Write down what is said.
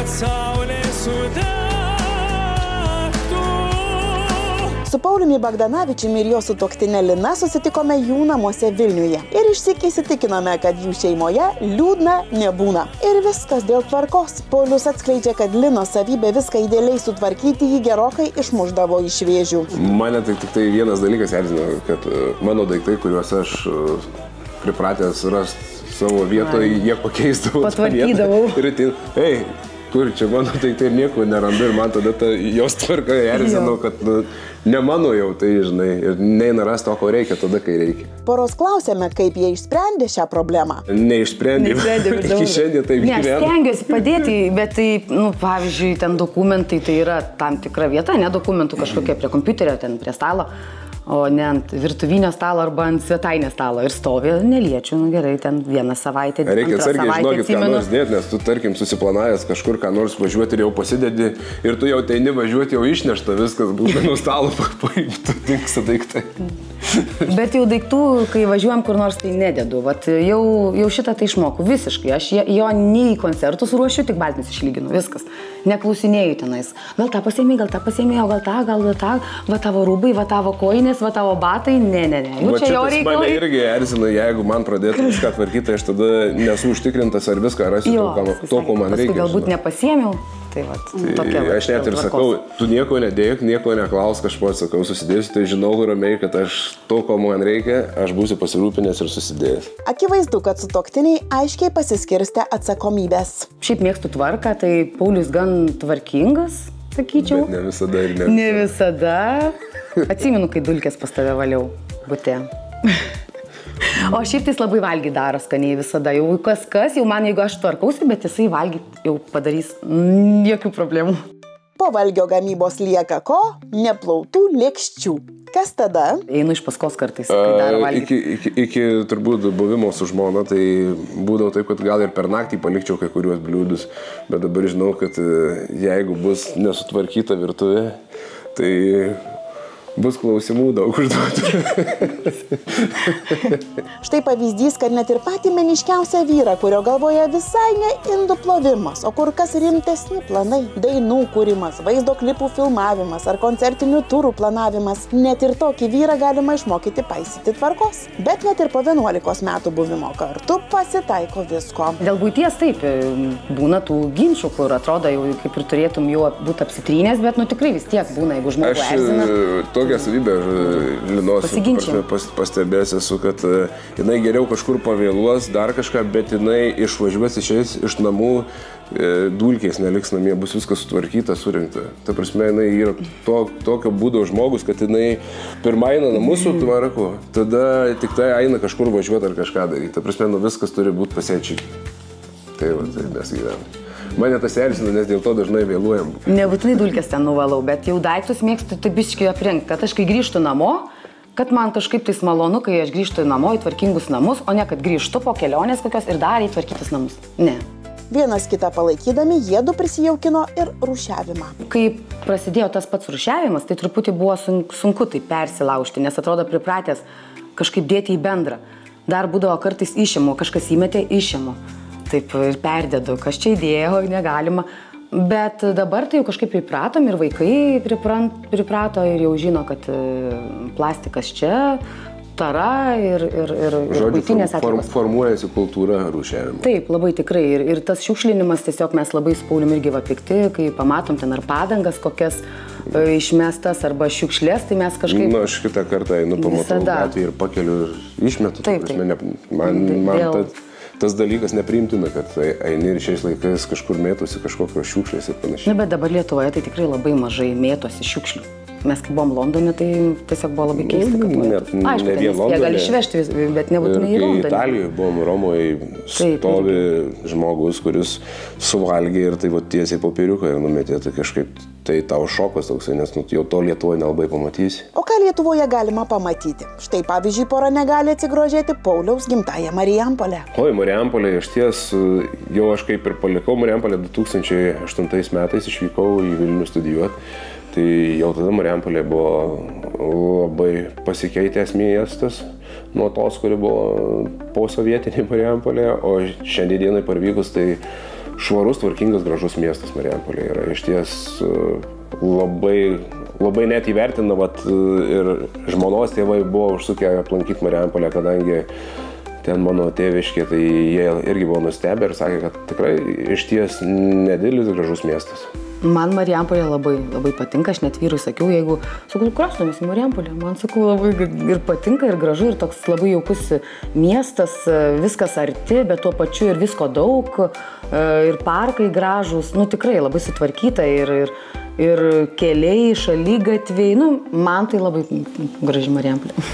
kad saulė sudegtų. Su Pauliumi Bagdanavičiumi ir jo sutuoktinė Lina susitikome jų namuose Vilniuje. Ir išsyk įsitikinome, kad jų šeimoje liūdna nebūna. Ir viskas dėl tvarkos. Paulius atskleidžia, kad Linos savybė viską idealiai sutvarkyti jį gerokai išmušdavo iš vėžių. Mane tik tai vienas dalykas erzina, kad mano daiktai, kuriuos aš pripratęs rasti savo vietoje, jie pakeisdavo. Patvarkydavau. Ir tai, kur čia mano daiktai ir nieko nerandu ir man tada jos tvarka erzino, kad ne mano jau tai, žinai, ir neina rasti to, ko reikia tada, kai reikia. Poros klausėme, kaip jie išsprendė šią problemą. Neišsprendė. Iki šiandien taip gyvena. Ne, aš stengiuosi padėti, bet tai, pavyzdžiui, ten dokumentai, tai yra tam tikra vieta, ne dokumentų kažkokia prie kompiuterio, ten prie stalo, o ne ant virtuvinio stalo arba ant svetainės stalo ir stovi, neliečiu, gerai, ten vieną savaitę, reikia antrą atsargiai savaitę žinokit, ką nors dėti, nes tu, tarkim, susiplanavęs kažkur, ką nors važiuoti ir jau pasidedi ir tu jau teini važiuoti, jau išnešta viskas, būtų nuo stalo paimtų, dingsta daiktai. Bet jau daiktų, kai važiuojam kur nors, tai nededu. Vat jau šitą tai išmoku visiškai. Aš jo nei į koncertus ruošiu, tik baltinius išlyginu. Viskas. Neklausinėjau tenais. Gal tą pasiėmėjau, gal tą, va tavo rūbai, va tavo koinės, va tavo batai. Ne. Jau čia jau reikia. Mane irgi erzina, jeigu man pradėtų viską tvarkyti, aš tada nesu užtikrintas, ar viską rasiu to, ko man reikia. Galbūt nepasiėmiau. Tai aš net ir sakau, tu nieko nedėk, nieko neklaus, kažko atsakau, susidėsiu, tai žinau ramiai, kad aš to, ko man reikia, aš būsiu pasirūpinęs ir susidėjęs. Akivaizdu, kad sutuoktiniai aiškiai pasiskirstė atsakomybės. Šiaip mėgstu tvarką, tai Paulius gan tvarkingas, sakyčiau. Bet ne visada ir ne visada. Atsimenu, kai dulkės pas tave valiau bute. O šiaip jis labai valgyt daro skaniai visada. Jau kas, jau man, jeigu aš tvarkausi, bet jisai valgyt jau padarys jokių problemų. Po valgio gamybos lieka ko? Neplautų lėkščių. Kas tada? Einu iš paskos kartais, kai daro valgyti. Iki turbūt buvimo su žmona, tai būdavo taip, kad gal ir per naktį palikčiau kai kuriuos bliūdus, bet dabar žinau, kad jeigu bus nesutvarkyta virtuvė, tai bus klausimų daug užduoti. Štai pavyzdys, kad net ir patį meniškiausią vyrą, kurio galvoje visai ne indų plovimas, o kur kas rimtesni planai, dainų kūrimas, vaizdo klipų filmavimas ar koncertinių turų planavimas, net ir tokį vyrą galima išmokyti paisyti tvarkos. Bet net ir po 11 metų buvimo kartu pasitaiko visko. Dėl buities taip, būna tų ginčių, kur atrodo jau kaip ir turėtum jau būti apsitrynęs, bet tikrai vis tiek būna, jeigu žmogų erzina. Tokią savybę Linos pastebėjęs esu, kad jinai geriau kažkur pavėluos, dar kažką, bet jinai išvažiuos išeis iš namų, dulkės neliks namie, bus viskas sutvarkyta, surinkta. Ta prasme, jinai yra tokio būdo žmogus, kad jinai pirmą eina namus su tvarku, tada tik tai eina kažkur važiuoti ar kažką daryti. Ta prasme, viskas turi būti pasiečiai. Tai mes gyvename. Mane tas erzina, nes dėl to dažnai vėluojam. Nebūtinai dulkės ten nuvalau, bet jau daiktus mėgstu taip biškai aprengti, kad aš kai grįžtu namo, kad man kažkaip tais malonu, kai aš grįžtu namo į tvarkingus namus, o ne kad grįžtu po kelionės kokios ir dar į tvarkytus namus. Ne. Vienas kitą palaikydami, jiedu prisijaukino ir rūšiavimą. Kai prasidėjo tas pats rūšiavimas, tai truputį buvo sunku tai persilaužti, nes atrodo pripratęs kažkaip dėti į bendrą. Dar būdavo kartais išimu, kažkas įmetė išimu. Taip ir perdedu, kas čia įdėjo, negalima. Bet dabar tai jau kažkaip pripratom ir vaikai priprato ir jau žino, kad plastikas čia, tara ir buitinės atliekos. Formuojasi kultūra rūšiavimo. Taip, labai tikrai. Ir tas šiukšlinimas tiesiog mes labai su Pauliumi irgi pikti, kai pamatom ten ar padangas kokias išmestas arba šiukšlės, tai mes kažkaip... Aš kitą kartą einu pamatau gatvį ir pakeliu ir išmetu. Taip. Man tas dalykas nepriimtina, kad eini ir šiais laikais kažkur mėtosi kažkokios šiukšlės ir panašiai. Bet dabar Lietuvoje tai tikrai labai mažai mėtosi šiukšlių. Mes kai buvom Londone, tai tiesiog buvo labai keista, kad mėtosi. Aišku, jie gali išvežti, bet nebūtinai į Londoną. Kai Italijoje buvom Romoje, stovi žmogus, kuris suvalgė ir tai tiesiai popieriuką ir numetė, tai kažkaip tai tau šokas toksai, nes jau to Lietuvoje nelabai pamatysi. O ką Lietuvoje galima pamatyti? Štai pavyzdžiui, pora negali atsigrožėti Pauliaus gimtąją Marijampolę. Oi, Marijampolė, iš ties, jau aš kaip ir palikau Marijampolę 2008 metais, išvykau į Vilnių studijuoti. Tai jau tada Marijampolė buvo labai pasikeitęs miestas nuo tos, kuri buvo po sovietinė Marijampolė, o šiandienai parvykus, tai švarus, tvarkingas, gražus miestas Marijampolė yra. Iš ties labai net įvertina, ir žmonos tėvai buvo užsukę aplankyti Marijampolę, kadangi ten mano tėviškė, tai jie irgi buvo nustebę ir sakė, kad tikrai iš ties nedidelis gražus miestas. Man Marijampolė labai patinka, aš net vyrui sakiau, jeigu, sakau, krasnomės į Marijampolę, man sakau, labai ir patinka, ir gražu, ir toks labai jaukus miestas, viskas arti, bet tuo pačiu ir visko daug, ir parkai gražūs, tikrai labai sutvarkyta, ir keliai, šaligatviai, man tai labai graži Marijampolė.